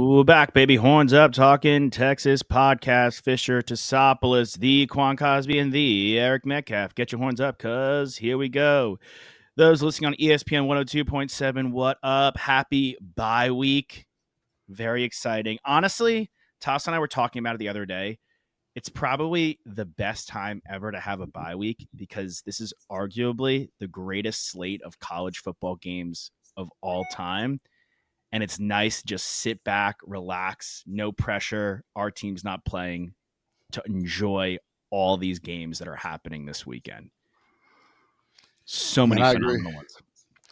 We're back, baby. Horns up, talking Texas podcast. Fisher Tosopoulos, the Quan Cosby, and the Eric Metcalf. Get your horns up, cuz here we go. Those listening on ESPN 102.7, what up? Happy bye week. Very exciting. Honestly, Toss and I were talking about it the other day. It's probably the best time ever to have a bye week because this is arguably the greatest slate of college football games of all time. And it's nice to just sit back, relax, no pressure. Our team's not playing, to enjoy all these games that are happening this weekend. So Man, many I agree. phenomenal ones.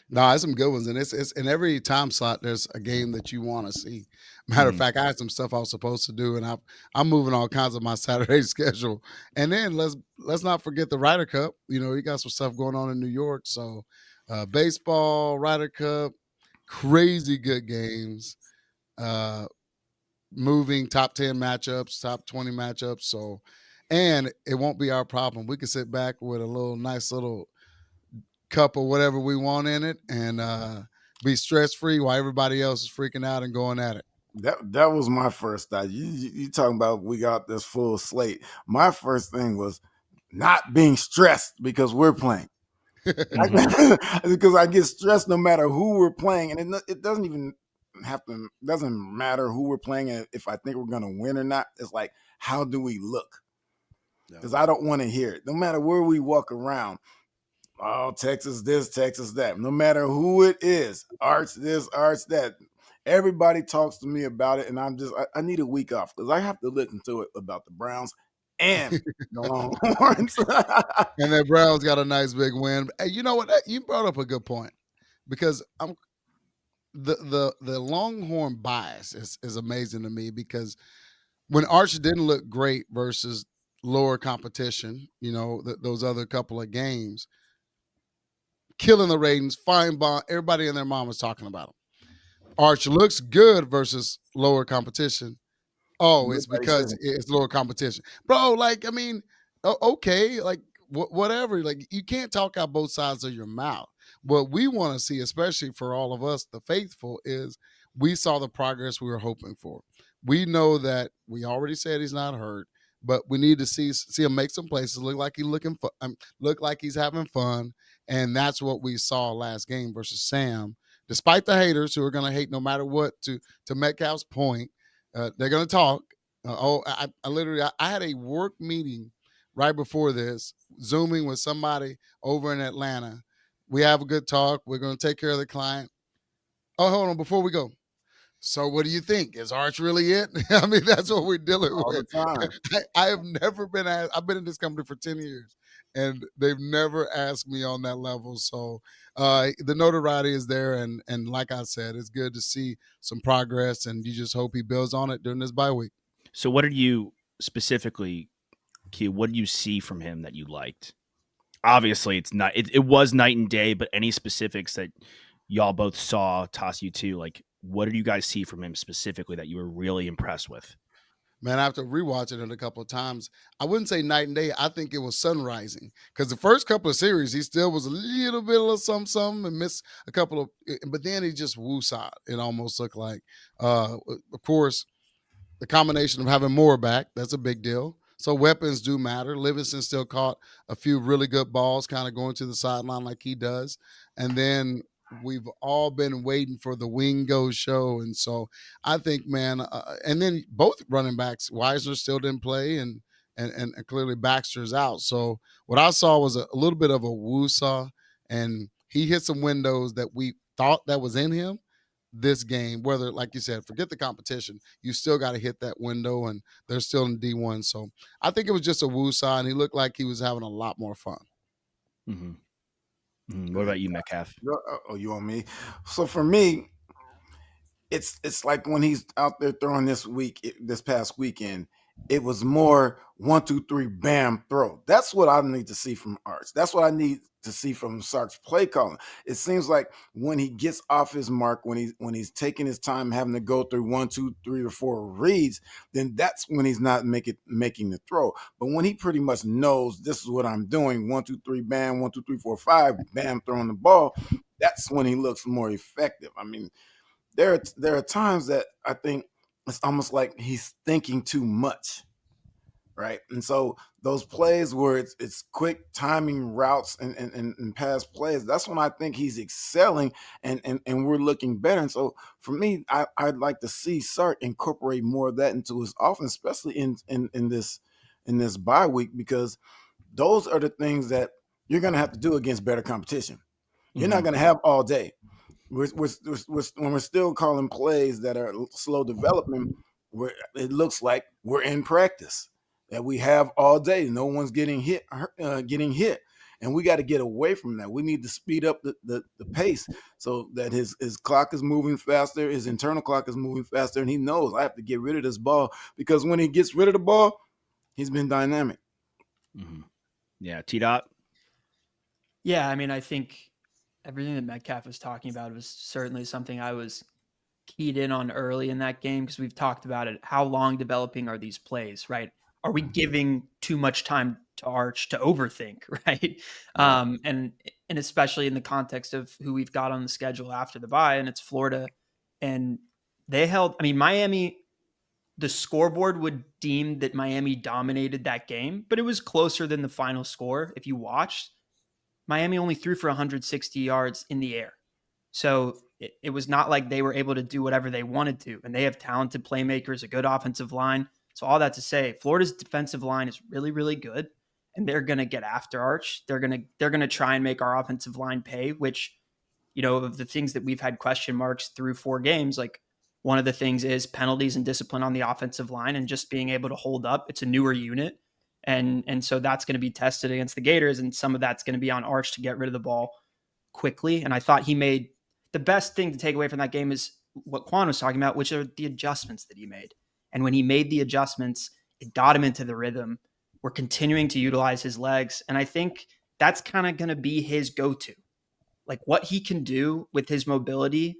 No, there's some good ones, and it's in every time slot. There's a game that you want to see. Matter of fact, I had some stuff I was supposed to do, and I'm moving all kinds of my Saturday schedule. And then let's not forget the Ryder Cup. You got some stuff going on in New York, so baseball, Ryder Cup, crazy good games. Uh, Moving top 10 matchups, top 20 matchups. So, and it won't be our problem. We can sit back with a nice little cup or whatever we want in it and be stress free while everybody else is freaking out and going at it. That was my first thought. You talking about we got this full slate. My first thing was not being stressed because we're playing. Because I get stressed no matter who we're playing, and it doesn't even doesn't matter who we're playing and if I think we're gonna win or not. It's like, how do we look? Because I don't want to hear it. No matter where we walk around, oh, Texas this, Texas that. No matter who it is, Arts this, Arts that. Everybody talks to me about it, and I need a week off because I have to listen to it about the Browns and the Longhorns. And then Browns got a nice big win. Hey, you know what? You brought up a good point because the Longhorn bias is amazing to me because when Arch didn't look great versus lower competition, those other couple of games, killing the ratings, fine bond, everybody and their mom was talking about him. Arch looks good versus lower competition. Oh, it's because it's lower competition, bro. Like, I mean, okay, like whatever. Like, you can't talk out both sides of your mouth. What we want to see, especially for all of us, the faithful, is we saw the progress we were hoping for. We know that we already said he's not hurt, but we need to see him make some places look like look like he's having fun, and that's what we saw last game versus Sam. Despite the haters who are going to hate no matter what, to Metcalf's point, they're going to talk. I literally I had a work meeting right before this, Zooming with somebody over in Atlanta. We have a good talk. We're going to take care of the client. Oh, hold on. Before we go, so what do you think? Is Arch really it? I mean, that's what we're dealing all with. the time. I have never been asked. I've been in this company for 10 years, and they've never asked me on that level. So the notoriety is there, and like I said, it's good to see some progress, and you just hope he builds on it during this bye week. So, what did you specifically, Q? What did you see from him that you liked? Obviously, it's not. It was night and day. But any specifics that y'all both saw, toss you to, like, what did you guys see from him specifically that you were really impressed with? Man, after rewatching it a couple of times, I wouldn't say night and day. I think it was sun rising because the first couple of series, he still was a little bit of some and missed a couple of, but then he just woosah. It almost looked like, of course, the combination of having more back, that's a big deal. So weapons do matter. Livingston still caught a few really good balls kind of going to the sideline like he does. And then we've all been waiting for the Wingo show. And so I think, man, and then both running backs, Weisner still didn't play and clearly Baxter's out. So what I saw was a little bit of a woosaw, and he hit some windows that we thought that was in him this game, whether, like you said, forget the competition, you still got to hit that window, and they're still in D1. So I think it was just a woo-saw, and he looked like he was having a lot more fun. What about you, Metcalf? Oh, you want me? So for me, it's like when he's out there throwing this past weekend, it was more 1, 2, 3, bam, throw. That's what I need to see from Arch. That's what I need to see from Sark's play calling. It seems like when he gets off his mark, when he's taking his time, having to go through 1, 2, 3, or 4 reads, then that's when he's not making the throw. But when he pretty much knows this is what I'm doing, 1, 2, 3, bam, 1, 2, 3, 4, 5, bam, throwing the ball, that's when he looks more effective. I mean, there are times that I think it's almost like he's thinking too much, right? And so those plays where it's quick timing routes and pass plays, that's when I think he's excelling and we're looking better. And so for me, I'd like to see Sark incorporate more of that into his offense, especially in this bye week, because those are the things that you're going to have to do against better competition. You're not going to have all day. When we're still calling plays that are slow development, where it looks like we're in practice, that we have all day. No one's getting hit, and we got to get away from that. We need to speed up the pace so that his clock is moving faster, his internal clock is moving faster, and he knows I have to get rid of this ball, because when he gets rid of the ball, he's been dynamic. Yeah, T-Dot. Yeah, I mean, I think everything that Metcalf was talking about was certainly something I was keyed in on early in that game, because we've talked about it. How long developing are these plays, right? Are we giving too much time to Arch to overthink, right? And especially in the context of who we've got on the schedule after the bye, and it's Florida, and they held. I mean, Miami. The scoreboard would deem that Miami dominated that game, but it was closer than the final score. If you watched, Miami only threw for 160 yards in the air. So it was not like they were able to do whatever they wanted to. And they have talented playmakers, a good offensive line. So all that to say, Florida's defensive line is really, really good. And they're going to get after Arch. They're going to try and make our offensive line pay, which, you know, of the things that we've had question marks through 4 games, like one of the things is penalties and discipline on the offensive line and just being able to hold up. It's a newer unit. And so that's going to be tested against the Gators, and some of that's going to be on Arch to get rid of the ball quickly. And I thought he made the best thing to take away from that game is what Quan was talking about, which are the adjustments that he made. And when he made the adjustments, it got him into the rhythm. We're continuing to utilize his legs. And I think that's kind of going to be his go-to. Like what he can do with his mobility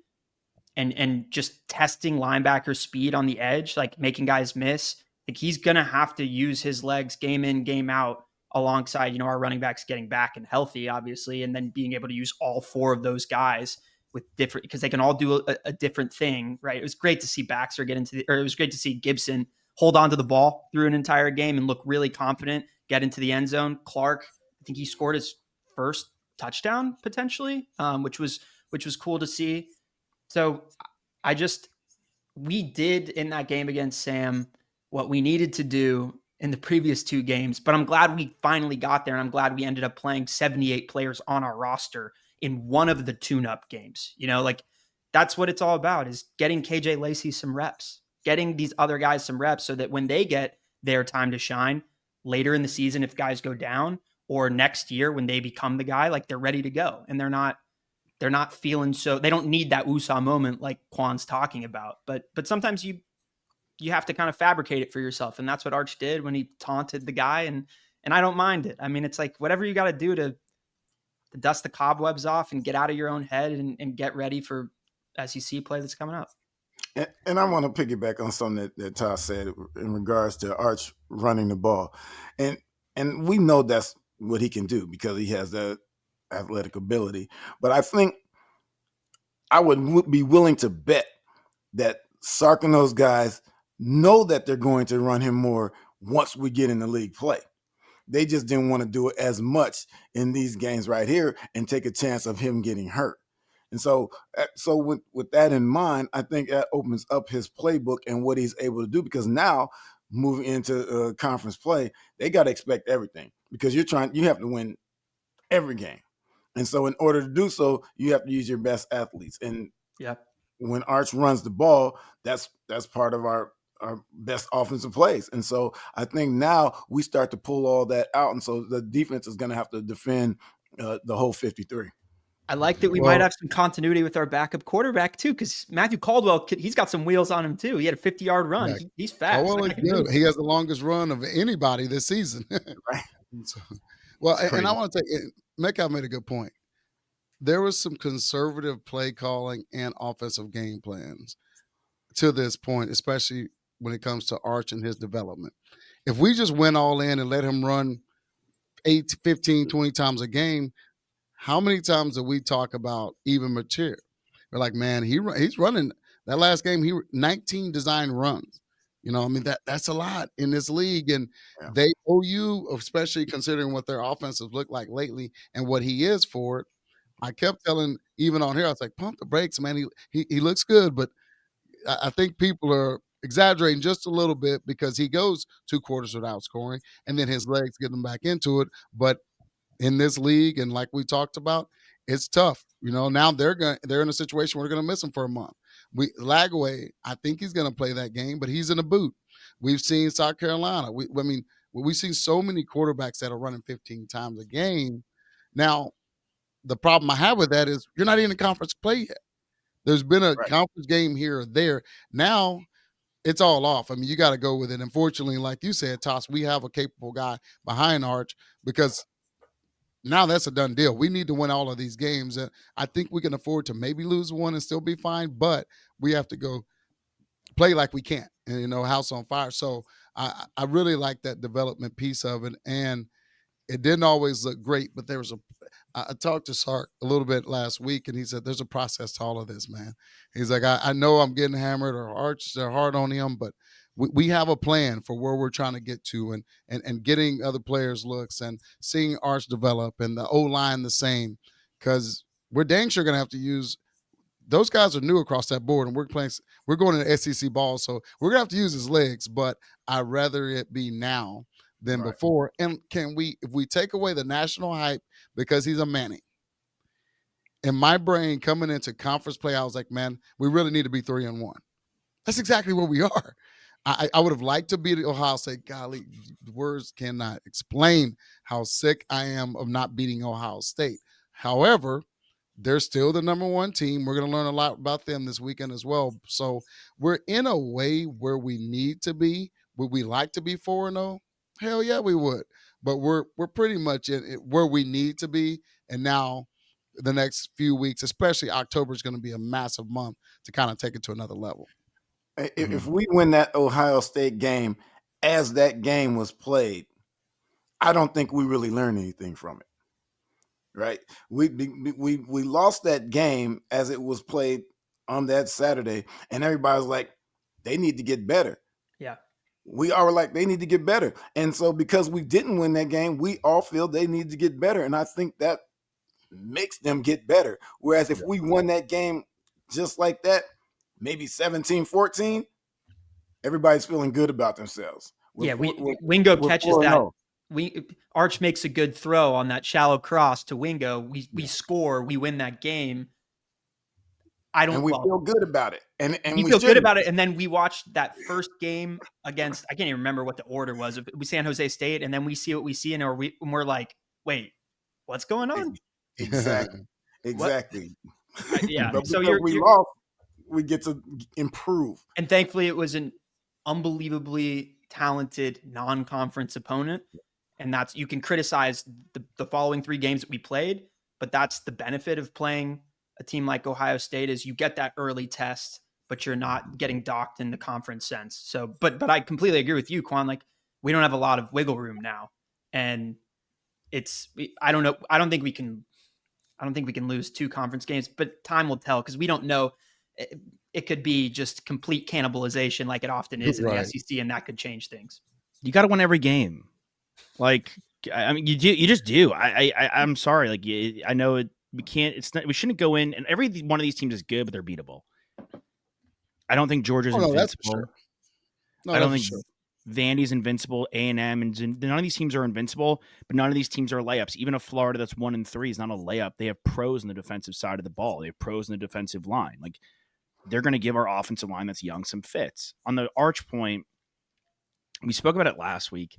and just testing linebacker speed on the edge, like making guys miss. Like he's going to have to use his legs game in, game out alongside, you know, our running backs getting back and healthy, obviously, and then being able to use all 4 of those guys with different, because they can all do a different thing, right? It was great to see Baxter get into it was great to see Gibson hold on to the ball through an entire game and look really confident, get into the end zone. Clark, I think he scored his first touchdown potentially, which was cool to see. So we did in that game against Sam what we needed to do in the previous 2 games, but I'm glad we finally got there. And I'm glad we ended up playing 78 players on our roster in one of the tune-up games. You know, like that's what it's all about, is getting KJ Lacey some reps, getting these other guys some reps so that when they get their time to shine later in the season, if guys go down, or next year when they become the guy, like they're ready to go and they're not feeling so, they don't need that USA moment like Quan's talking about. But sometimes you have to kind of fabricate it for yourself. And that's what Arch did when he taunted the guy. And I don't mind it. I mean, it's like whatever you got to do to dust the cobwebs off and get out of your own head and get ready for SEC play that's coming up. And I want to piggyback on something that Todd said in regards to Arch running the ball. And we know that's what he can do because he has that athletic ability. But I think I would be willing to bet that Sark and those guys know that they're going to run him more once we get in the league play. They just didn't want to do it as much in these games right here and take a chance of him getting hurt. And so with that in mind, I think that opens up his playbook and what he's able to do, because now moving into conference play, they got to expect everything because you have to win every game. And so in order to do so, you have to use your best athletes. And when Arch runs the ball, that's part of our best offensive plays. And so I think now we start to pull all that out. And so the defense is going to have to defend the whole 53. I like that we might have some continuity with our backup quarterback too, because Matthew Caldwell, he's got some wheels on him too. He had a 50-yard run. Right. He's fast. Good. He has the longest run of anybody this season. Right. So, and I want to say, Metcalf made a good point. There was some conservative play calling and offensive game plans to this point, especially when it comes to Arch and his development. If we just went all in and let him run 8, 15, 20 times a game, how many times do we talk about even material? We're like, man, he's running That last game, he 19 design runs. You know, I mean that's a lot in this league, and Yeah. they owe you, especially considering what their offenses look like lately and what he is for it. I kept telling even on here, I was like, pump the brakes, man. He looks good, but I think people are exaggerating just a little bit because he goes 2 quarters without scoring, and then his legs get him back into it. But in this league, and like we talked about, it's tough. You know, now they're in a situation where they're gonna miss him for a month. Lagway, I think he's gonna play that game, but he's in a boot. We've seen South Carolina. We've seen so many quarterbacks that are running 15 times a game. Now, the problem I have with that is you're not even in conference play yet. There's been a Right. conference game here or there. Now it's all off. I mean, you got to go with it. Unfortunately, like you said, Toss, we have a capable guy behind Arch because now that's a done deal. We need to win all of these games. And I think we can afford to maybe lose one and still be fine, but we have to go play like we can't. And, you know, house on fire. So I really like that development piece of it. And it didn't always look great, but there was I talked to Sark a little bit last week, and he said there's a process to all of this, man. He's like, I know I'm getting hammered or Arch, they're hard on him, but we have a plan for where we're trying to get to, and getting other players looks and seeing Arch develop and the O line the same, because we're dang sure gonna have to use. Those guys are new across that board, and we're going to SEC ball, so we're gonna have to use his legs. But I'd rather it be now than Right. before. And if we take away the national hype because he's a Manning, in my brain coming into conference play, I was like, man, we really need to be 3-1. That's exactly where we are. I would have liked to beat Ohio State. Golly, words cannot explain how sick I am of not beating Ohio State. However, they're still the number one team. We're going to learn a lot about them this weekend as well. So we're in a way where we need to be. Would we like to be 4-0? Hell yeah, we would. But we're pretty much in where we need to be. And now the next few weeks, especially October, is going to be a massive month to kind of take it to another level. If we win that Ohio State game as that game was played, I don't think we really learned anything from it. Right? We lost that game as it was played on that Saturday, and everybody was like, they need to get better. Yeah. We are like, they need to get better. And so because we didn't win that game, we all feel they need to get better. And I think that makes them get better. Whereas if we won that game just like that, maybe 17-14, everybody's feeling good about themselves. Wingo catches 4-0. that. Arch makes a good throw on that shallow cross to Wingo. We score, we win that game. We feel good about it. And we feel good about it. And then we watched that first game against, I can't even remember what the order was. We San Jose State, and then we see what we see, and we're like, wait, what's going on? Exactly. Yeah. But so we lost, we get to improve. And thankfully, it was an unbelievably talented non-conference opponent. And you can criticize the following 3 games that we played, but that's the benefit of playing a team like Ohio State is you get that early test, but you're not getting docked in the conference sense. So, but I completely agree with you, Quan. Like, we don't have a lot of wiggle room now, and I don't know. I don't think we can lose 2 conference games, but time will tell because we don't know. It could be just complete cannibalization, like it often is in the SEC, and that could change things. You got to win every game. Like, I mean, you just do. I'm sorry. Like, I know we can't. We shouldn't go in, and every one of these teams is good, but they're beatable. I don't think Georgia's invincible. That's for sure. I don't think Vandy's invincible. A&M and none of these teams are invincible, but none of these teams are layups. Even a Florida that's 1-3 is not a layup. They have pros on the defensive side of the ball. They have pros in the defensive line. Like, they're going to give our offensive line that's young some fits. On the Arch point, we spoke about it last week.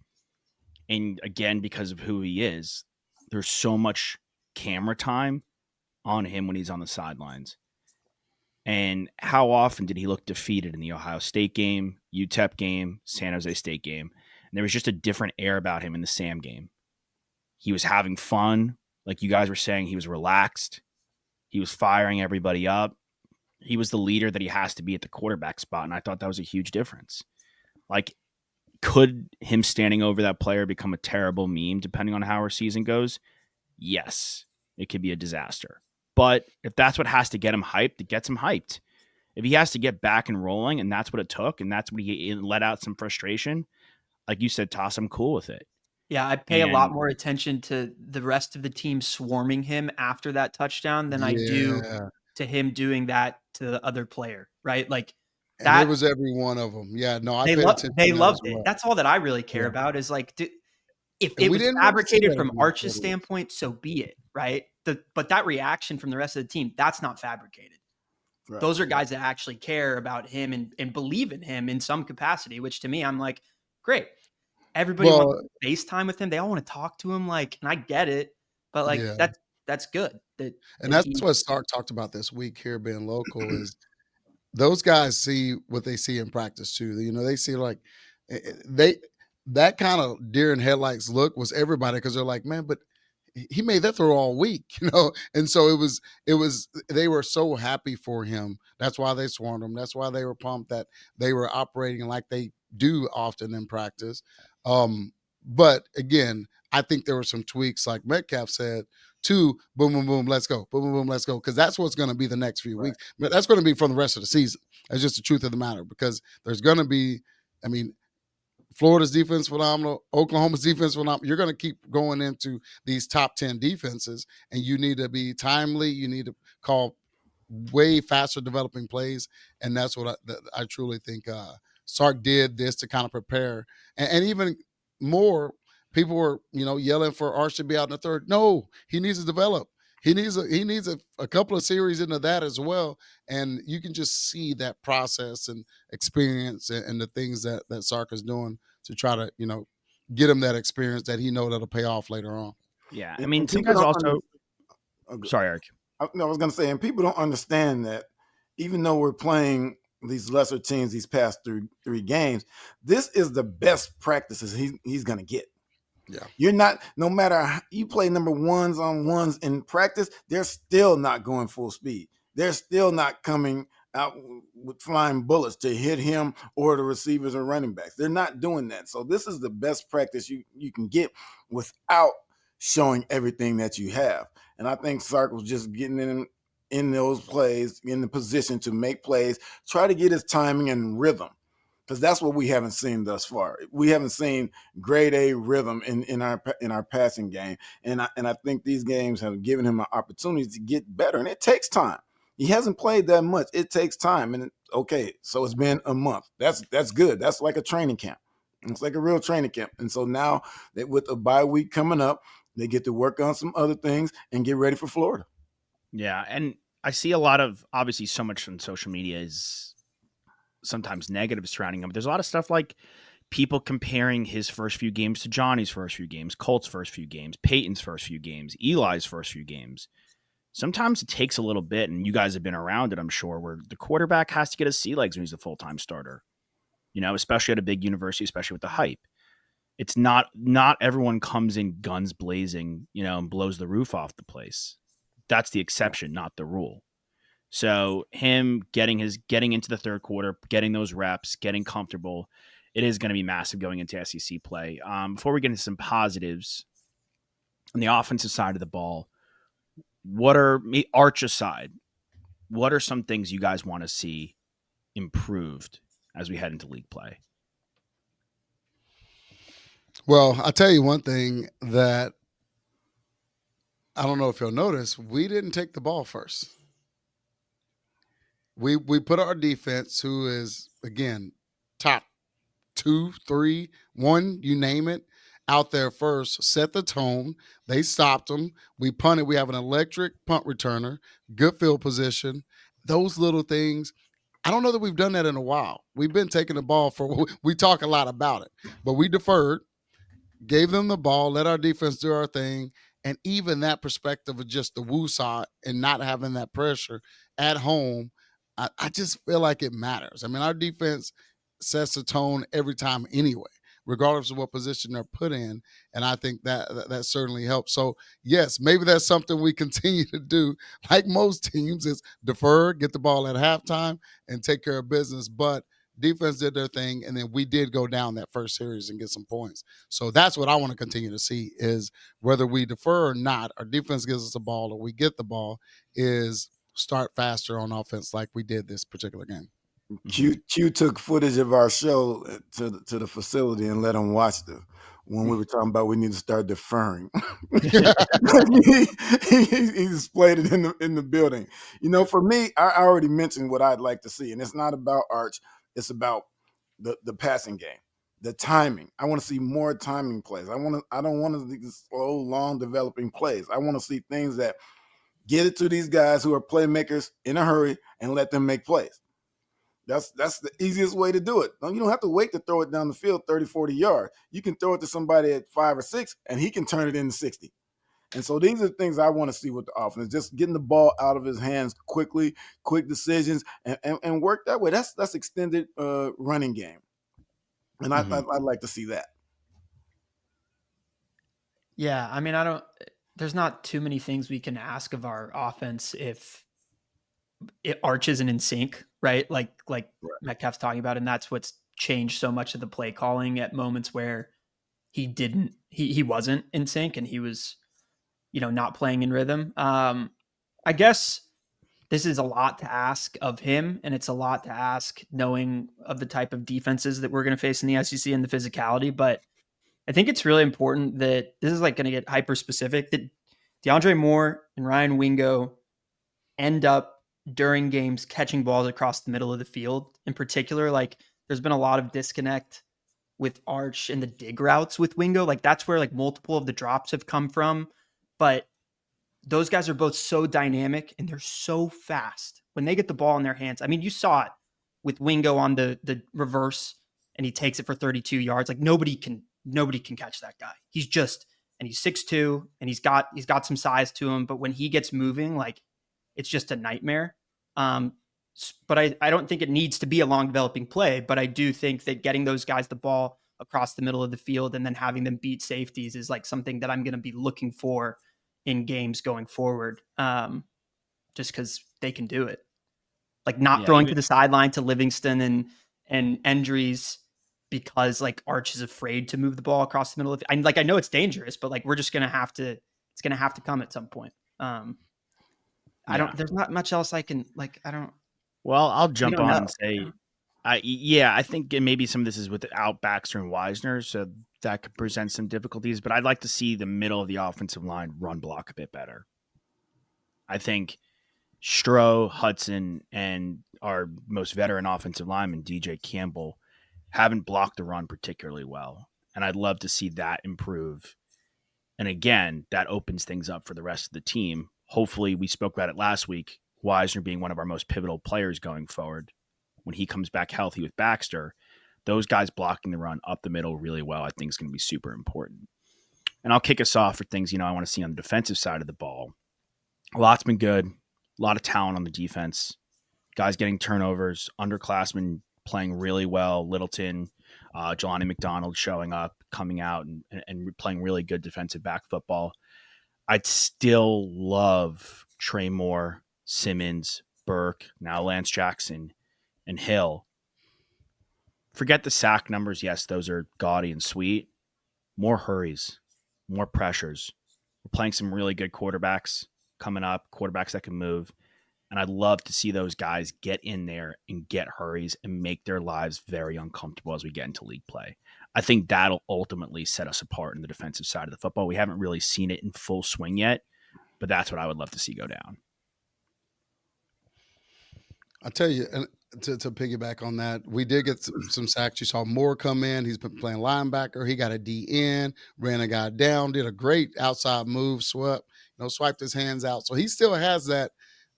And again, because of who he is, there's so much camera time on him when he's on the sidelines. And how often did he look defeated in the Ohio State game, UTEP game, San Jose State game? And there was just a different air about him in the Sam game. He was having fun. Like you guys were saying, he was relaxed. He was firing everybody up. He was the leader that he has to be at the quarterback spot. And I thought that was a huge difference. Like, could him standing over that player become a terrible meme depending on how our season goes? Yes, it could be a disaster. But if that's what has to get him hyped, it gets him hyped. If he has to get back and rolling, and that's what it took, and that's what he let out some frustration, like you said, Toss, I'm cool with it. Yeah, I pay a lot more attention to the rest of the team swarming him after that touchdown than I do to him doing that to the other player, right? Like and it was every one of them. Yeah, no, I paid attention. They to that loved as well. it. That's all that I really care about is like, if And it we was didn't really see fabricated that from against Arch's Florida. standpoint, so be it, right? But that reaction from the rest of the team, that's not fabricated. Right. Those are guys that actually care about him and believe in him in some capacity, which to me, I'm like, great. Everybody wants to FaceTime with him. They all want to talk to him. Like, and I get it, but like that's good. And that's what Sark talked about this week here being local is those guys see what they see in practice too. You know, they see like that kind of deer in headlights look was everybody because they're like, man, but he made that throw all week, you know? And so it was, they were so happy for him. That's why they swarmed him. That's why they were pumped that they were operating like they do often in practice. But again, I think there were some tweaks, like Metcalf said, to boom, boom, boom, let's go. Boom, boom, boom, let's go. Because that's what's going to be the next few weeks. But that's going to be for the rest of the season. That's just the truth of the matter. Because there's going to be, I mean, Florida's defense phenomenal, Oklahoma's defense phenomenal. You're going to keep going into these top 10 defenses, and you need to be timely. You need to call way faster developing plays, and that's what I truly think Sark did this to kind of prepare. And even more, people were yelling for Arch to be out in the third. No, he needs to develop. He needs a couple of series into that as well, and you can just see that process and experience and the things that Sark is doing to try to get him that experience that he know that'll pay off later on. Yeah, I mean, some guys also. Sorry, Eric. I was going to say, and people don't understand that even though we're playing these lesser teams these past three games, this is the best practices he's going to get. Yeah, you're not. No matter how you play number ones on ones in practice, they're still not going full speed. They're still not coming out with flying bullets to hit him or the receivers or running backs. They're not doing that. So this is the best practice you can get without showing everything that you have. And I think Sark was just getting in those plays, in the position to make plays, try to get his timing and rhythm. Because that's what we haven't seen thus far. We haven't seen grade A rhythm in our passing game, and I think these games have given him an opportunity to get better. And it takes time. He hasn't played that much. It takes time. And okay, so it's been a month. That's good. That's like a training camp. It's like a real training camp. And so now that with a bye week coming up, they get to work on some other things and get ready for Florida. Yeah, and I see a lot of obviously so much on social media is sometimes negative surrounding him. But there's a lot of stuff like people comparing his first few games to Johnny's first few games, Colt's first few games, Peyton's first few games, Eli's first few games. Sometimes it takes a little bit, and you guys have been around it, I'm sure, where the quarterback has to get his sea legs when he's a full-time starter, especially at a big university, especially with the hype. It's not everyone comes in guns blazing, and blows the roof off the place. That's the exception, not the rule. So him getting into the third quarter, getting those reps, getting comfortable, it is going to be massive going into SEC play. Before we get into some positives on the offensive side of the ball, Arch aside, what are some things you guys want to see improved as we head into league play? Well, I'll tell you one thing that I don't know if you'll notice, we didn't take the ball first. We put our defense, who is, again, top 2, 3, 1, you name it, out there first, set the tone. They stopped them. We punted. We have an electric punt returner, good field position. Those little things, I don't know that we've done that in a while. We've been taking the ball we talk a lot about it, but we deferred, gave them the ball, let our defense do our thing. And even that perspective of just the woosah and not having that pressure at home, I just feel like it matters. I mean, our defense sets the tone every time anyway, regardless of what position they're put in. And I think that certainly helps. So, yes, maybe that's something we continue to do, like most teams, is defer, get the ball at halftime, and take care of business. But defense did their thing, and then we did go down that first series and get some points. So that's what I want to continue to see is whether we defer or not, our defense gives us the ball or we get the ball, is start faster on offense like we did this particular game. Q took footage of our show to the facility and let him watch when we were talking about we need to start deferring. he displayed it in the building. For me, I already mentioned what I'd like to see, and it's not about Arch. It's about the passing game, the timing. I want to see more timing plays. I don't want to see slow, long developing plays. I want to see things that get it to these guys who are playmakers in a hurry and let them make plays. That's the easiest way to do it. You don't have to wait to throw it down the field 30, 40 yards. You can throw it to somebody at 5 or 6, and he can turn it into 60. And so these are the things I want to see with the offense, just getting the ball out of his hands quickly, quick decisions, and work that way. That's extended running game. And I'd like to see that. Yeah, I mean, there's not too many things we can ask of our offense if Arch isn't in sync, right? Like Metcalf's talking about, and that's what's changed so much of the play calling at moments where he wasn't in sync and he was, not playing in rhythm. I guess this is a lot to ask of him, and it's a lot to ask knowing of the type of defenses that we're going to face in the SEC and the physicality. But I think it's really important that this is like going to get hyper specific, that DeAndre Moore and Ryan Wingo end up during games catching balls across the middle of the field. In particular, like there's been a lot of disconnect with Arch and the dig routes with Wingo. Like that's where like multiple of the drops have come from. But those guys are both so dynamic and they're so fast when they get the ball in their hands. I mean, you saw it with Wingo on the reverse and he takes it for 32 yards. Like nobody can catch that guy. He's 6'2" and he's got some size to him. But when he gets moving, like it's just a nightmare. But I don't think it needs to be a long developing play, but I do think that getting those guys the ball across the middle of the field and then having them beat safeties is like something that I'm going to be looking for in games going forward. Just because they can do it. Like not throwing to the sideline to Livingston and Endries because like Arch is afraid to move the ball across the middle of it. I know it's dangerous, but like we're just going to have to, it's going to have to come at some point. There's not much else I can Well, I'll jump on and say, I think maybe some of this is without Baxter and Wisner, so that could present some difficulties, but I'd like to see the middle of the offensive line run block a bit better. I think Stroh, Hudson, and our most veteran offensive lineman, DJ Campbell, haven't blocked the run particularly well, and I'd love to see that improve. And again, that opens things up for the rest of the team. Hopefully, we spoke about it last week, Wisner being one of our most pivotal players going forward. When he comes back healthy with Baxter, those guys blocking the run up the middle really well, I think is going to be super important. And I'll kick us off for things, I want to see on the defensive side of the ball. A lot's been good. A lot of talent on the defense. Guys getting turnovers, underclassmen playing really well. Littleton, Jelani McDonald showing up, coming out and playing really good defensive back football. I'd still love Trey Moore, Simmons, Burke, now Lance Jackson, and Hill. Forget the sack numbers. Yes, those are gaudy and sweet. More hurries, more pressures. We're playing some really good quarterbacks coming up, quarterbacks that can move. And I'd love to see those guys get in there and get hurries and make their lives very uncomfortable as we get into league play. I think that'll ultimately set us apart in the defensive side of the football. We haven't really seen it in full swing yet, but that's what I would love to see go down. I'll tell you, and to piggyback on that, we did get some sacks. You saw Moore come in. He's been playing linebacker. He got a D in, ran a guy down, did a great outside move, swiped his hands out. So he still has that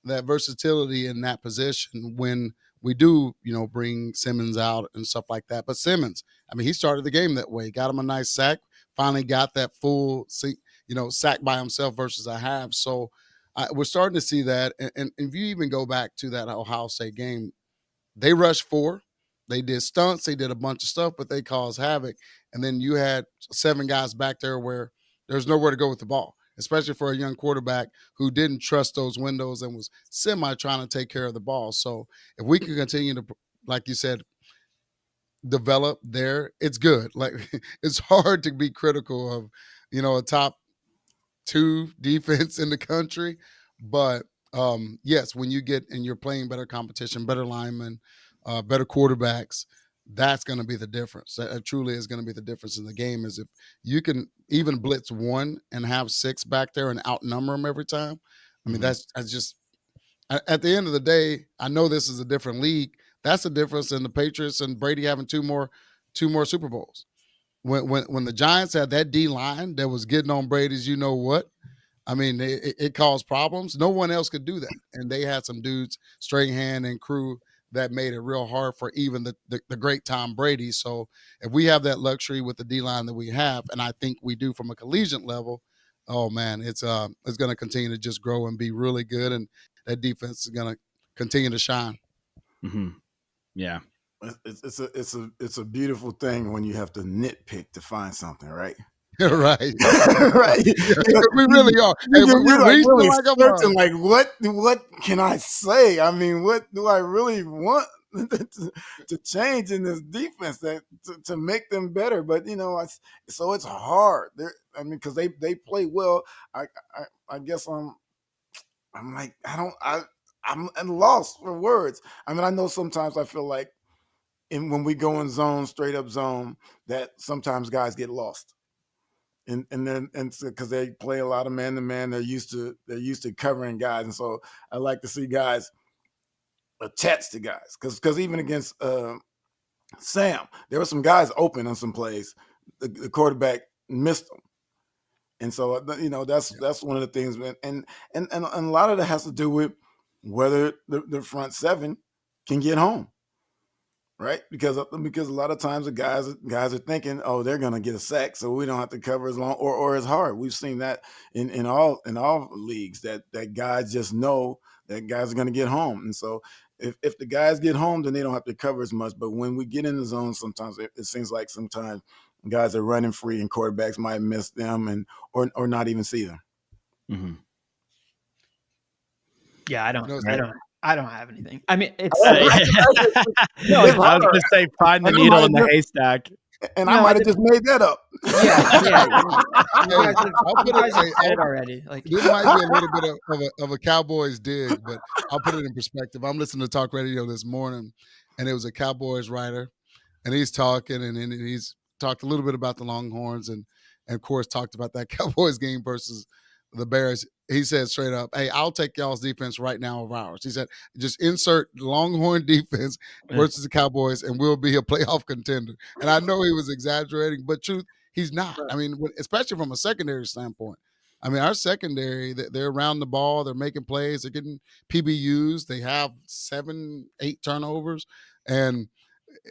versatility in that position when we do, bring Simmons out and stuff like that. But Simmons, he started the game that way. Got him a nice sack. Finally got that full, sack by himself versus a half. So we're starting to see that. And if you even go back to that Ohio State game, they rushed 4. They did stunts. They did a bunch of stuff, but they caused havoc. And then you had 7 guys back there where there's nowhere to go with the ball, especially for a young quarterback who didn't trust those windows and was trying to take care of the ball. So if we can continue to, like you said, develop there, it's good. Like it's hard to be critical of, a top 2 defense in the country, but yes, when you get and you're playing better competition, better linemen, better quarterbacks, that's going to be the difference. That truly is going to be the difference in the game. Is if you can even blitz one and have six back there and outnumber them every time. I mean, that's just at the end of the day. I know this is a different league. That's the difference in the Patriots and Brady having two more Super Bowls. When the Giants had that D line that was getting on Brady's, you know what? I mean, it caused problems. No one else could do that, and they had some dudes, Strahan and crew, that made it real hard for even the great Tom Brady. So if we have that luxury with the D line that we have, and I think we do from a collegiate level, oh man, it's going to continue to just grow and be really good, and that defense is going to continue to shine. Yeah. It's a beautiful thing when you have to nitpick to find something, right? Right. Right. We really are. Hey, we're like reaching really like a searching, like what can I say? I mean, what do I really want to change in this defense to make them better? But so it's hard. I mean, because they play well. I guess I'm like I'm lost for words. I mean, I know sometimes I feel like when we go in zone, straight up zone, that sometimes guys get lost. And because they play a lot of man to man, they're used to covering guys, and so I like to see guys attach to guys because even against Sam, there were some guys open on some plays. The quarterback missed them, and so that's one of the things. And a lot of that has to do with whether the front seven can get home. Right, because a lot of times the guys are thinking, oh, they're gonna get a sack, so we don't have to cover as long or as hard. We've seen that in all leagues that guys just know that guys are gonna get home, and so if the guys get home, then they don't have to cover as much. But when we get in the zone, sometimes it seems like sometimes guys are running free and quarterbacks might miss them or not even see them. Yeah, I don't have anything. I mean, it's no, I was going to say find the needle in the haystack. And I might have just made that up. Yeah. You guys have said it already. Like, this might be a little bit of a Cowboys dig, but I'll put it in perspective. I'm listening to talk radio this morning, and it was a Cowboys writer, and he's talking, and he's talked a little bit about the Longhorns, and of course talked about that Cowboys game versus the Bears. He said straight up, hey, I'll take y'all's defense right now of ours. He said, just insert Longhorn defense versus the Cowboys, and we'll be a playoff contender. And I know he was exaggerating, but truth, he's not. I mean, especially from a secondary standpoint. I mean, our secondary, they're around the ball. They're making plays. They're getting PBUs. They have 7, 8 turnovers. And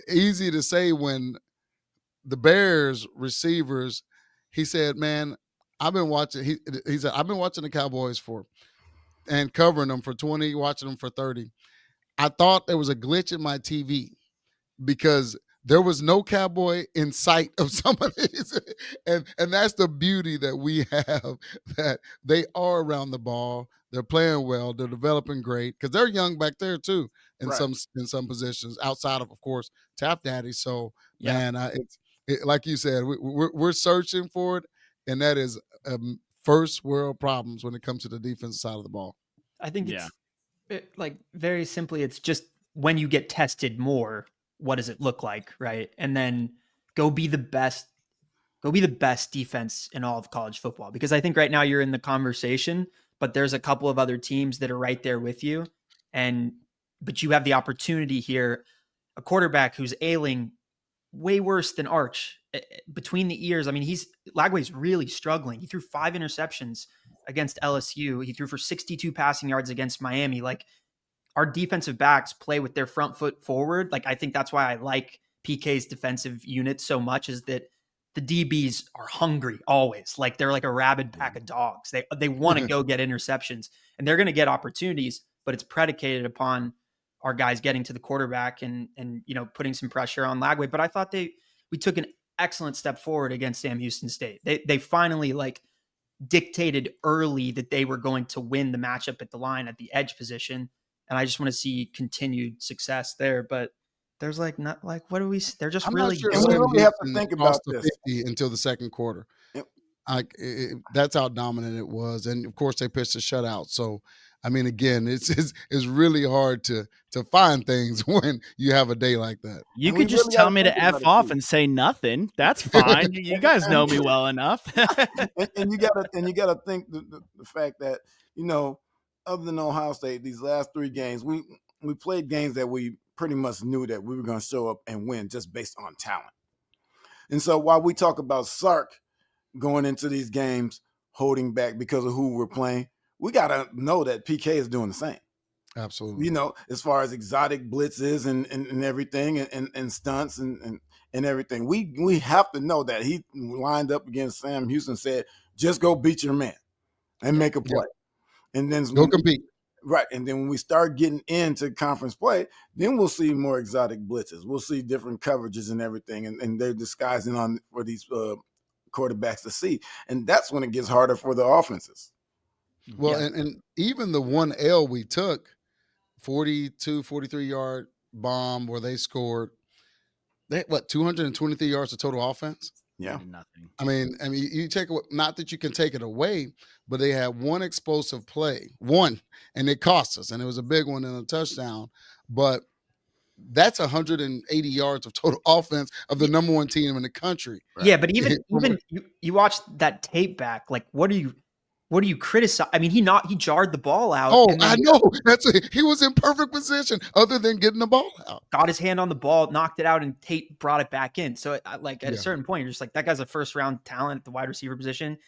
easy to say when the Bears receivers, he said, man, I've been watching. He said, I've been watching the Cowboys and covering them for 20, watching them for 30. I thought there was a glitch in my TV because there was no Cowboy in sight of some of these. And that's the beauty that we have, that they are around the ball. They're playing well. They're developing great because they're young back there too in some positions outside of course, Tap Daddy. So, man, like you said, we're searching for it, and that is first world problems when it comes to the defensive side of the ball. I think like very simply, it's just when you get tested more, what does it look like, right? And then go be the best defense in all of college football. Because I think right now you're in the conversation, but there's a couple of other teams that are right there with you. But you have the opportunity here, a quarterback who's ailing way worse than Arch between the ears. I mean, Lagway's really struggling. He threw 5 interceptions against LSU. He threw for 62 passing yards against Miami. Like, our defensive backs play with their front foot forward. Like, I think that's why I like PK's defensive unit so much, is that the DBs are hungry always. Like, they're like a rabid pack of dogs. They want to go get interceptions, and they're going to get opportunities, but it's predicated upon our guys getting to the quarterback and putting some pressure on Lagway. But I thought we took an excellent step forward against Sam Houston State. They finally dictated early that they were going to win the matchup at the line at the edge position. And I just want to see continued success there. But there's they're just I'm really not sure and we really have to think about the this 50 until the second quarter. Yep. That's how dominant it was. And of course they pitched a shutout. So I mean, again, it's really hard to find things when you have a day like that. You And we could just really got tell to me think to about F it off too. and say nothing. That's fine. You guys know me well enough. And you gotta think the fact that, you know, other than Ohio State, these last 3 games, we played games that we pretty much knew that we were going to show up and win just based on talent. And so while we talk about Sark going into these games holding back because of who we're playing, we got to know that PK is doing the same. Absolutely. You know, as far as exotic blitzes and everything and stunts and everything. We have to know that he lined up against Sam Houston, said, just go beat your man and make a play. And then Go compete. Right. And then when we start getting into conference play, then we'll see more exotic blitzes. We'll see different coverages and everything. And they're disguising on for these quarterbacks to see. And that's when it gets harder for the offenses. Well, and even the 1L we took, 42, 43-yard bomb where they scored, they 223 yards of total offense? Yeah. Nothing. I mean, you take it, not that you can take it away, but they had one explosive play, and it cost us, and it was a big one and a touchdown. But that's 180 yards of total offense of the number one team in the country. Right? Yeah, but even you watch that tape back, like what are you criticize? I mean, he jarred the ball out. Oh, I know. He was in perfect position other than getting the ball out. Got his hand on the ball, knocked it out, and Tate brought it back in. So, at a certain point, you're just like, that guy's a first-round talent at the wide receiver position.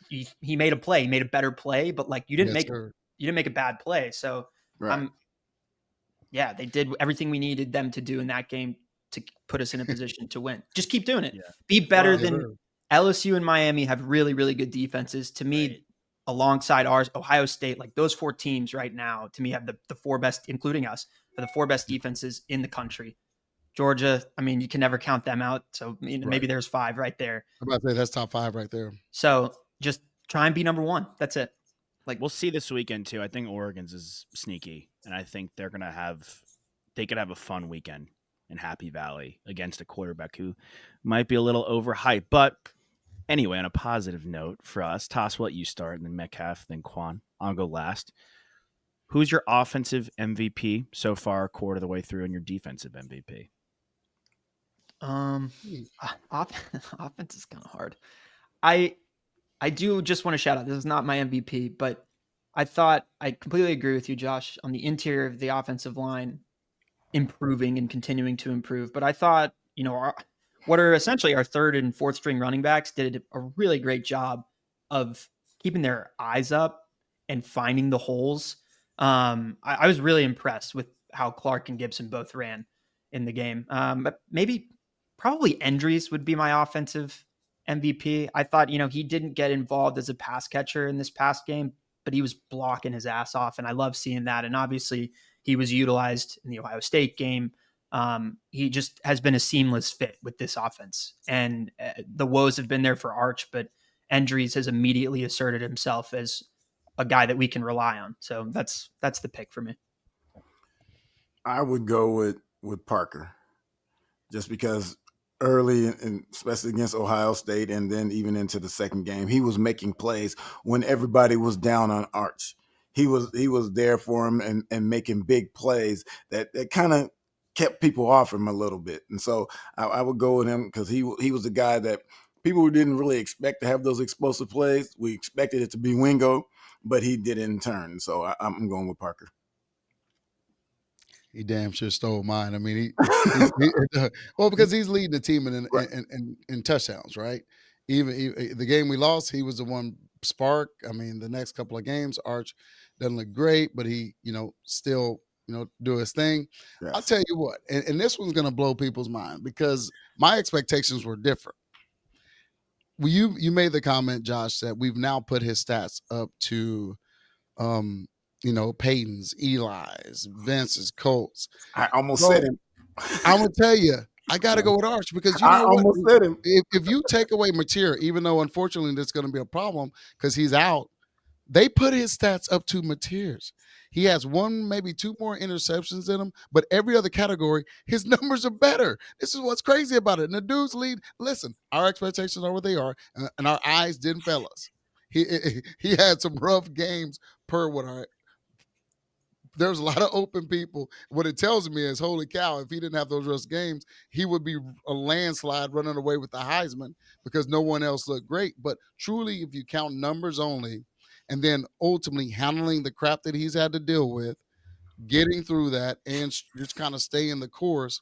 He made a play. He made a better play, but like you didn't make a bad play. So, they did everything we needed them to do in that game to put us in a position to win. Just keep doing it. Yeah. Be better than LSU and Miami have really, really good defenses. To me, alongside ours, Ohio State, like those 4 teams right now, to me, have the 4 best, including us, are the 4 best defenses in the country. Georgia, I mean, you can never count them out. So maybe there's 5 right there. I'm about to say that's top 5 right there. So just try and be number 1. That's it. Like we'll see this weekend too. I think Oregon's is sneaky, and I think they could have a fun weekend in Happy Valley against a quarterback who might be a little overhyped. But anyway, on a positive note for us, Toss, what you start, and then Metcalf, then Quan. I'll go last. Who's your offensive MVP so far, quarter of the way through, and your defensive MVP? Offense is kind of hard. I do just want to shout out, this is not my MVP, but I completely agree with you, Josh, on the interior of the offensive line improving and continuing to improve. But I thought, what are essentially our 3rd and 4th string running backs did a really great job of keeping their eyes up and finding the holes. I was really impressed with how Clark and Gibson both ran in the game. But probably Endries would be my offensive MVP. I thought, he didn't get involved as a pass catcher in this past game, but he was blocking his ass off, and I love seeing that. And obviously he was utilized in the Ohio State game. He just has been a seamless fit with this offense, and the woes have been there for Arch, but Endries has immediately asserted himself as a guy that we can rely on. So that's the pick for me. I would go with Parker, just because early, and especially against Ohio State, and then even into the second game, he was making plays when everybody was down on Arch. He was there for him and making big plays that kind of kept people off him a little bit. And so I would go with him because he was the guy that people didn't really expect to have those explosive plays. We expected it to be Wingo, but he did in turn. So I'm going with Parker. He damn sure stole mine. I mean, because he's leading the team in touchdowns, right? Even the game we lost, he was the one spark. I mean, the next couple of games, Arch doesn't look great, but he, still, do his thing. Yes. I'll tell you what, and this one's going to blow people's mind because my expectations were different. You made the comment, Josh, that we've now put his stats up to, Peyton's, Eli's, Vince's, Colts. I almost said him. I'm going to tell you, I got to go with Arch because I almost said him. If you take away Mateer, even though unfortunately that's going to be a problem because he's out, they put his stats up to Mateer's. He has 1, maybe 2 more interceptions in him, but every other category, his numbers are better. This is what's crazy about it. And the dude's lead, listen, our expectations are what they are, and our eyes didn't fail us. He had some rough games per what there's a lot of open people. What it tells me is, holy cow, if he didn't have those rest games, he would be a landslide running away with the Heisman because no one else looked great. But truly, if you count numbers only, and then ultimately handling the crap that he's had to deal with, getting through that, and just kind of staying the course,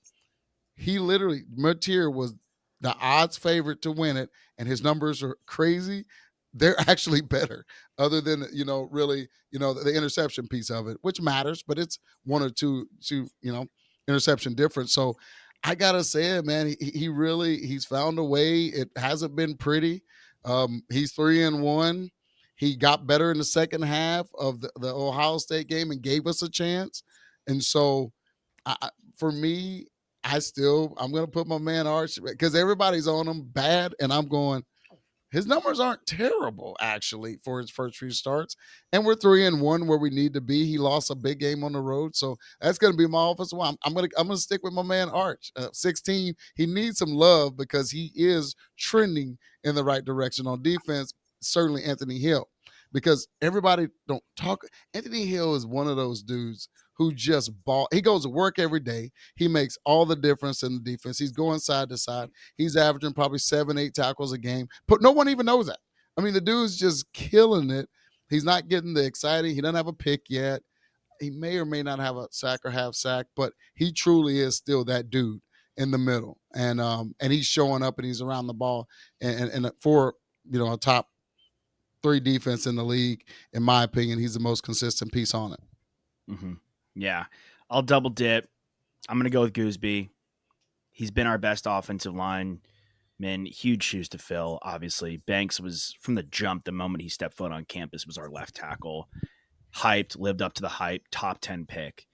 he literally, Mateer was the odds favorite to win it, and his numbers are crazy. They're actually better, other than really the interception piece of it, which matters, but it's one or two interception difference. So I gotta say it, man. He's found a way. It hasn't been pretty. He's 3-1. He got better in the second half of the Ohio State game and gave us a chance. And so, for me, I'm going to put my man Arch because everybody's on him bad, and I'm going, his numbers aren't terrible actually for his first few starts, and we're 3-1 where we need to be. He lost a big game on the road, so that's going to be my offensive line. I'm going to stick with my man Arch. 16. He needs some love because he is trending in the right direction on defense. Certainly Anthony Hill, because everybody don't talk. Anthony Hill is one of those dudes who just ball. He goes to work every day. He makes all the difference in the defense. He's going side to side. He's averaging probably 7-8 tackles a game, but no one even knows that. I mean, the dude's just killing it. He's not getting the exciting. He doesn't have a pick yet. He may or may not have a sack or half sack, but he truly is still that dude in the middle. And he's showing up and he's around the ball. And for a top 3 defense in the league, in my opinion, he's the most consistent piece on it. Mm-hmm. Yeah, I'll double dip. I'm going to go with Gooseby. He's been our best offensive lineman. Huge shoes to fill, obviously. Banks was, from the jump, the moment he stepped foot on campus, was our left tackle. Hyped, lived up to the hype, top 10 pick.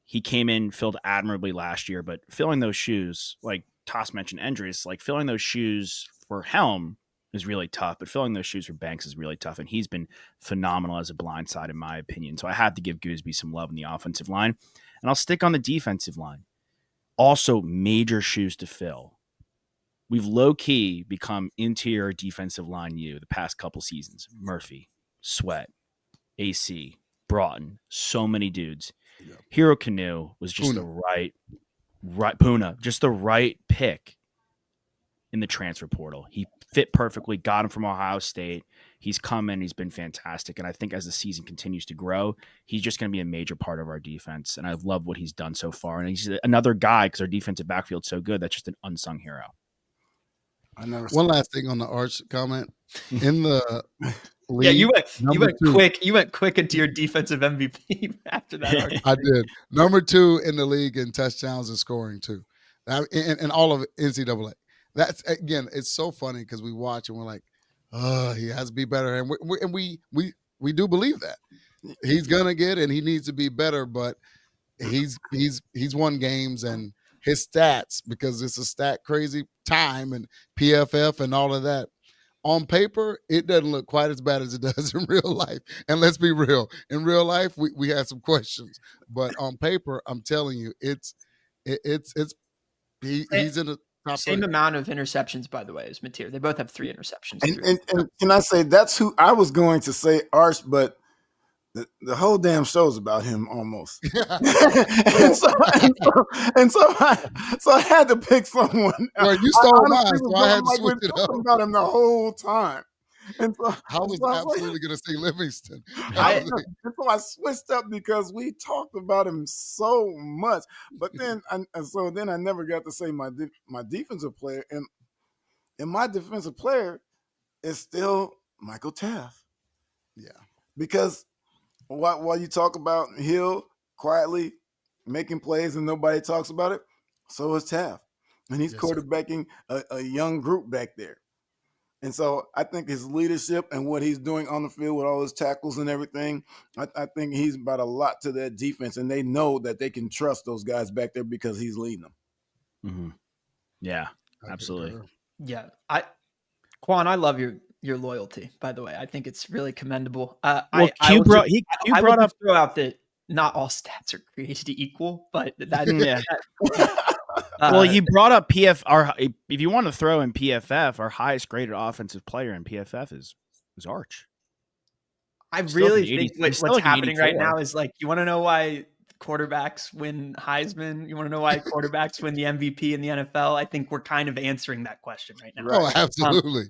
He came in, filled admirably last year, but filling those shoes, like Toss mentioned Endris, like filling those shoes for Helm is really tough, but filling those shoes for Banks is really tough, and he's been phenomenal as a blindside, in my opinion. So I had to give Gooseby some love in the offensive line, and I'll stick on the defensive line. Also, major shoes to fill. We've low-key become interior defensive line the past couple seasons. Murphy, Sweat, AC, Broughton, so many dudes. Yep. Hero Canoe was just the right Puna, just the right pick in the transfer portal. He fit perfectly, got him from Ohio State. He's come in, he's been fantastic. And I think as the season continues to grow, he's just going to be a major part of our defense. And I love what he's done so far. And he's another guy, because our defensive backfield's so good, that's just an unsung hero. One last thing on the Arch comment. In the league, you went quick into your defensive MVP after that. I did. Number 2 in the league in touchdowns and scoring too. In all of NCAA. That's, again, it's so funny because we watch and we're like, oh, he has to be better. And we do believe that. He's gonna get and he needs to be better, but he's won games, and his stats, because it's a stat crazy time and PFF and all of that. On paper, it doesn't look quite as bad as it does in real life. And let's be real. In real life, we had some questions. But on paper, I'm telling you, he's in the top same 3. amount of interceptions, by the way, as Mateer. They both have 3 interceptions. And can I say, that's who I was going to say, Arch, but the whole damn show's about him almost. So I had to pick someone. Well, you stole mine, so I had to switch it up. About him the whole time. And so I was absolutely going to say Livingston. So I switched up because we talked about him so much. But then I never got to say my defensive player. And my defensive player is still Michael Taft. Yeah. Because while you talk about Hill quietly making plays and nobody talks about it, so is Taft. And he's quarterbacking a young group back there. And so I think his leadership and what he's doing on the field with all his tackles and everything, I think he's brought a lot to that defense, and they know that they can trust those guys back there because he's leading them. Mm-hmm. Yeah, absolutely. Yeah. Quan, I love your loyalty, by the way. I think it's really commendable. Q brought up, throw out that not all stats are created equal, but that well, you brought up PFF. If you want to throw in PFF, our highest graded offensive player in PFF is Arch. I Still like really an 80 think he's still what's like an happening right 84. now is like, you want to know why quarterbacks win Heisman? You want to know why quarterbacks win the MVP in the NFL? I think we're kind of answering that question right now. Oh, absolutely.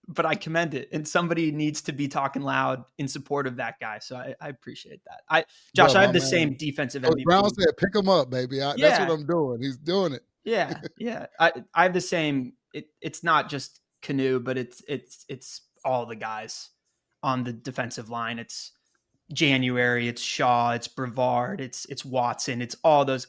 But I commend it, and somebody needs to be talking loud in support of that guy. So I appreciate that. Josh, Bro, I my have the man, same defensive Coach Brown MVP. said, "Pick him up, baby." That's what Yeah, I'm doing. He's doing it. yeah. I have the same. It's not just Canoe, but it's all the guys on the defensive line. It's January, it's Shaw, it's Brevard, it's Watson, it's all those.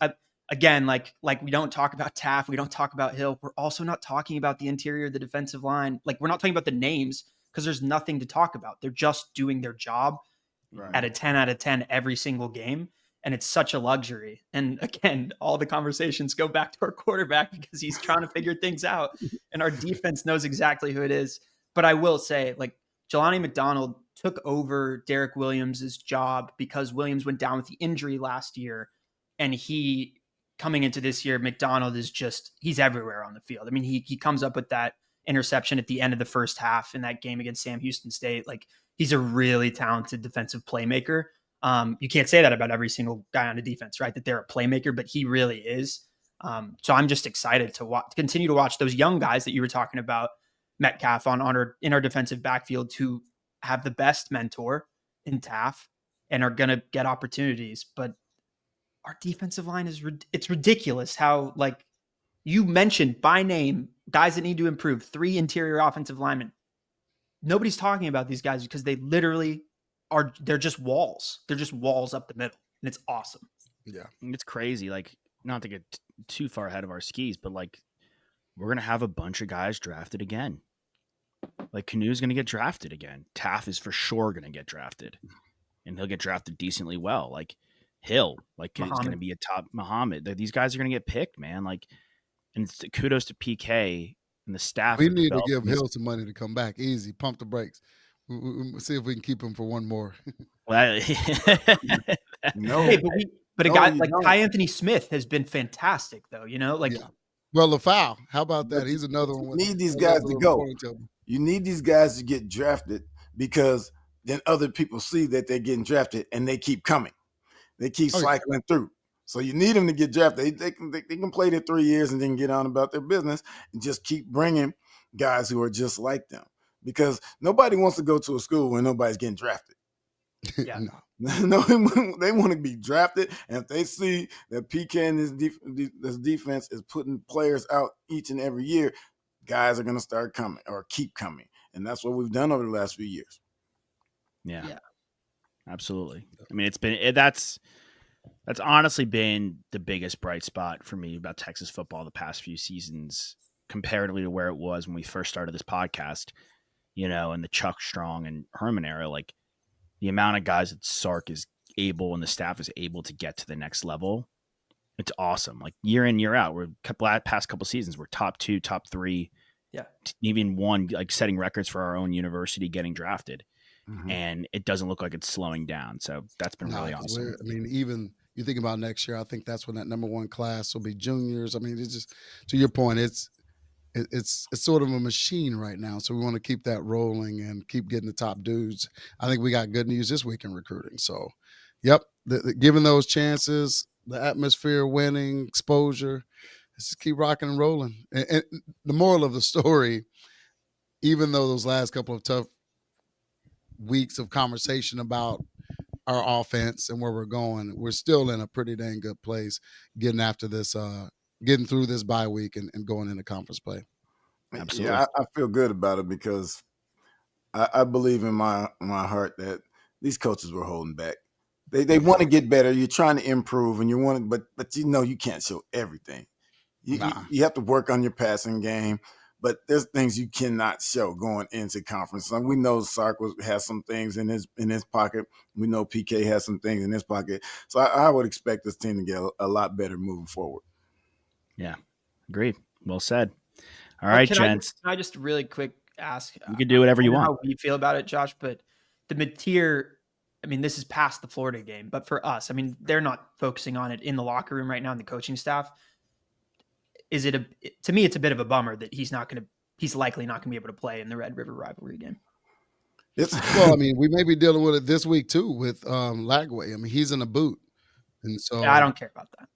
Again, like we don't talk about Taft, we don't talk about Hill. We're also not talking about the interior of the defensive line. Like, we're not talking about the names because there's nothing to talk about. They're just doing their job at a 10 out of 10 every single game. And it's such a luxury. And again, all the conversations go back to our quarterback because he's trying to figure things out. And our defense knows exactly who it is. But I will say, like, Jelani McDonald took over Derek Williams' job because Williams went down with the injury last year. And he, coming into this year, McDonald is just, he's everywhere on the field. I mean, he comes up with that interception at the end of the first half in that game against Sam Houston State. Like, he's a really talented defensive playmaker. You can't say that about every single guy on the defense, right? That they're a playmaker, but he really is. So I'm just excited to continue to watch those young guys that you were talking about, Metcalf in our defensive backfield, who have the best mentor in Taft and are going to get opportunities. But our defensive line it's ridiculous how, like, you mentioned by name guys that need to improve, 3 interior offensive linemen. Nobody's talking about these guys because they literally they're just walls. They're just walls up the middle. And it's awesome. Yeah. It's crazy. Like, not to get too far ahead of our skis, but like, we're going to have a bunch of guys drafted again. Like, Canoe's going to get drafted again. Taft is for sure going to get drafted, and he'll get drafted decently well. Like, Hill, like, is going to be a top Muhammad. These guys are going to get picked, man. Like, and kudos to PK and the staff. We need to give Hill some money to come back. Easy. Pump the brakes. We'll see if we can keep him for one more. No, hey, but a guy like Ty Anthony Smith has been fantastic, though. You know, like, yeah. Well, LaFau, how about that? He's another one. You need these guys to go. You need these guys to get drafted because then other people see that they're getting drafted and they keep coming. They keep cycling through. So you need them to get drafted. They can play their 3 years and then get on about their business and just keep bringing guys who are just like them. Because nobody wants to go to a school where nobody's getting drafted. Yeah. No, they want to be drafted. And if they see that PK and this defense is putting players out each and every year, guys are going to start coming or keep coming. And that's what we've done over the last few years. Yeah. Absolutely. I mean, that's honestly been the biggest bright spot for me about Texas football the past few seasons, comparatively to where it was when we first started this podcast, you know, in the Chuck Strong and Herman era. Like, the amount of guys that Sark is able and the staff is able to get to the next level, it's awesome. Like, year in, year out, past couple seasons, we're top 2, top 3, even one, like, setting records for our own university getting drafted. Mm-hmm. And it doesn't look like it's slowing down. So that's been really awesome. I mean, even you think about next year, I think that's when that number 1 class will be juniors. I mean, it's just, to your point, it's sort of a machine right now. So we want to keep that rolling and keep getting the top dudes. I think we got good news this week in recruiting. So, yep, given those chances, the atmosphere, winning, exposure, let's just keep rocking and rolling. And the moral of the story, even though those last couple of tough weeks of conversation about our offense and where we're going, we're still in a pretty dang good place getting after this, getting through this bye week and going into conference play. Absolutely. Yeah, I feel good about it because I believe in my heart that these coaches were holding back. They want to get better. You're trying to improve, and you want to, but you know you can't show everything. You have to work on your passing game, but there's things you cannot show going into conference. So we know Sark has some things in his pocket. We know PK has some things in his pocket. So I would expect this team to get a lot better moving forward. Yeah, agreed. Well said. All right, gents. Can I just really quick ask? You can do whatever you want. How we feel about it, Josh, but the mid-tier, I mean, this is past the Florida game, but for us, I mean, they're not focusing on it in the locker room right now in the coaching staff. To me, it's a bit of a bummer that he's likely not going to be able to play in the Red River rivalry game. Well, I mean, we may be dealing with it this week too with Lagway. I mean, he's in a boot, and so I don't care about that.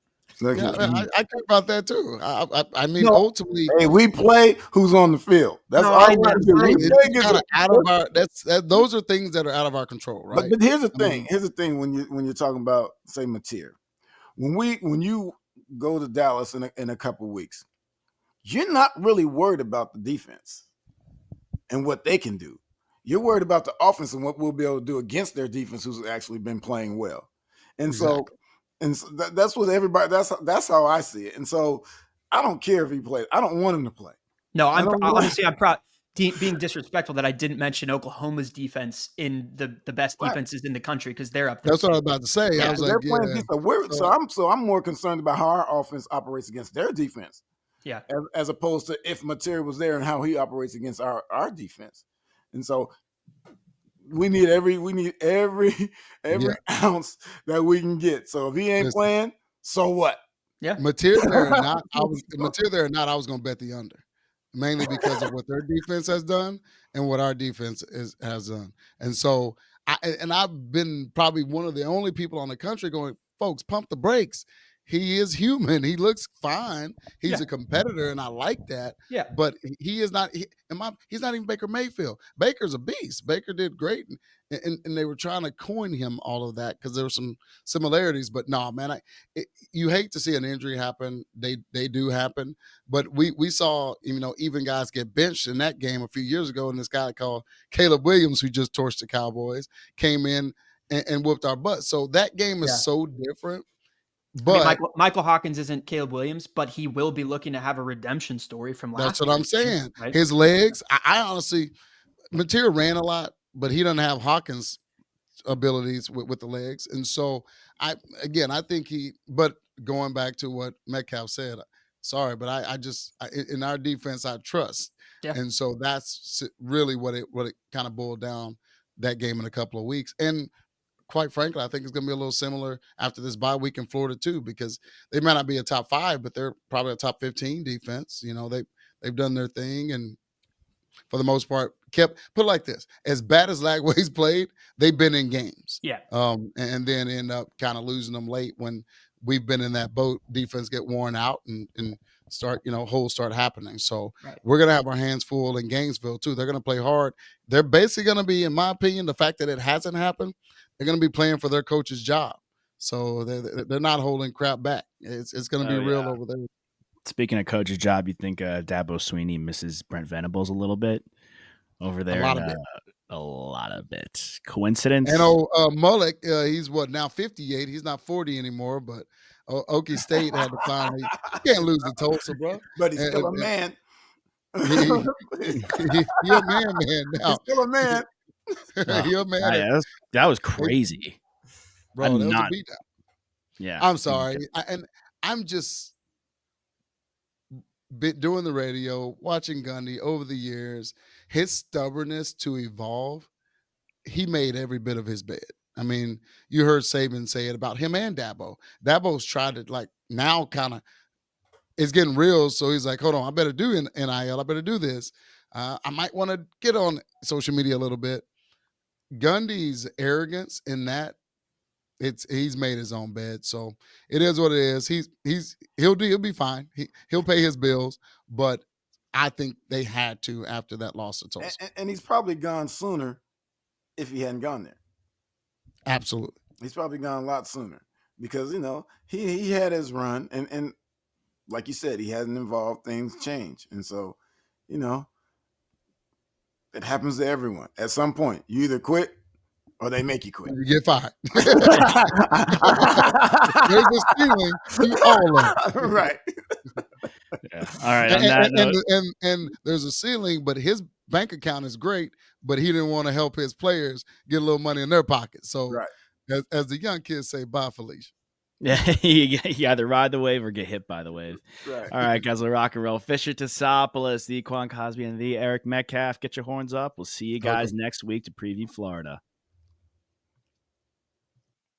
yeah, I care about that too. I mean, No, ultimately, hey, we play who's on the field. That's No, all I we know. have to do. We it's play kind of against out of our. Those are things that are out of our control, right? but here's the I thing. mean, Here's the thing when you're talking about, say, Mateer. When you go to Dallas in a couple weeks, you're not really worried about the defense and what they can do. You're worried about the offense and what we'll be able to do against their defense, who's actually been playing well. And exactly. so that's what everybody. That's how I see it. And so I don't care if he plays. I don't want him to play. No, I don't want- honestly, I'm proud. Being disrespectful that I didn't mention Oklahoma's defense in the best Right. defenses in the country because they're up there. That's what I was about to say. Yeah, I was They're like, playing yeah. defense. So I'm more concerned about how our offense operates against their defense. Yeah. As opposed to if Mateer was there and how he operates against our defense. And so we need every ounce that we can get. So if he ain't Listen. playing, so what? Yeah. Mateer there or not, I was going to bet the under, mainly because of what their defense has done and what our defense has done. And so, I've been probably one of the only people on the country going, folks, pump the brakes. He is human. He looks fine. He's Yeah. a competitor, and I like that. Yeah. But he is not. He's not even Baker Mayfield. Baker's a beast. Baker did great, and they were trying to coin him all of that because there were some similarities. But no, man, you hate to see an injury happen. They do happen. But we saw even guys get benched in that game a few years ago, and this guy called Caleb Williams, who just torched the Cowboys, came in and whooped our butt. So that game is so different. But I mean, Michael Hawkins isn't Caleb Williams, but he will be looking to have a redemption story from last. That's what I'm saying. Right? His legs, I honestly, Mateer ran a lot, but he doesn't have Hawkins' abilities with the legs. And so I think but going back to what Metcalf said, sorry, but I in our defense, I trust. Yeah. And so that's really what it kind of boiled down that game in a couple of weeks. And quite frankly, I think it's going to be a little similar after this bye week in Florida too, because they might not be a top 5, but they're probably a top 15 defense. They've done their thing, and for the most part, put it like this: as bad as Lagway's played, they've been in games. Yeah. And then end up kind of losing them late when we've been in that boat. Defense get worn out and start, holes start happening. So we're gonna have our hands full in Gainesville too. They're gonna play hard. They're basically gonna be, in my opinion, the fact that it hasn't happened, they're gonna be playing for their coach's job. So they're not holding crap back. It's gonna be real over there. Speaking of coach's job, you think Dabo Sweeney misses Brent Venables a little bit over there? A lot of it. Coincidence? And Mullock, he's now 58. He's not 40 anymore, but Okie State had to finally. You can't lose to Tulsa, bro. But he's still a man. You're a man now. He's still a man. You're a man. That was crazy. Bro, that was a beatdown. Yeah. I'm sorry. I'm just doing the radio, watching Gundy over the years, his stubbornness to evolve, he made every bit of his bed. I mean, you heard Saban say it about him and Dabo. Dabo's tried to now kind of it's getting real. So he's like, hold on, I better do NIL. I better do this. I might want to get on social media a little bit. Gundy's arrogance in that, he's made his own bed. So it is what it is. He'll be fine. He'll pay his bills, but I think they had to after that loss to Tulsa. And he's probably gone sooner if he hadn't gone there. Absolutely. He's probably gone a lot sooner because, he had his run and like you said, he hasn't involved, things change. And so, it happens to everyone. At some point, you either quit or they make you quit. You get fired. There's a ceiling to all of them. Right. Yeah. All right. On that note. And there's a ceiling, but his bank account is great, but he didn't want to help his players get a little money in their pocket. So as the young kids say, bye, Felicia. Yeah, you either ride the wave or get hit by the wave. Right. All right, guys, we'll rock and roll. Fisher Tosopoulos, the Quan Cosby, and the Eric Metcalf. Get your horns up. We'll see you guys next week to preview Florida.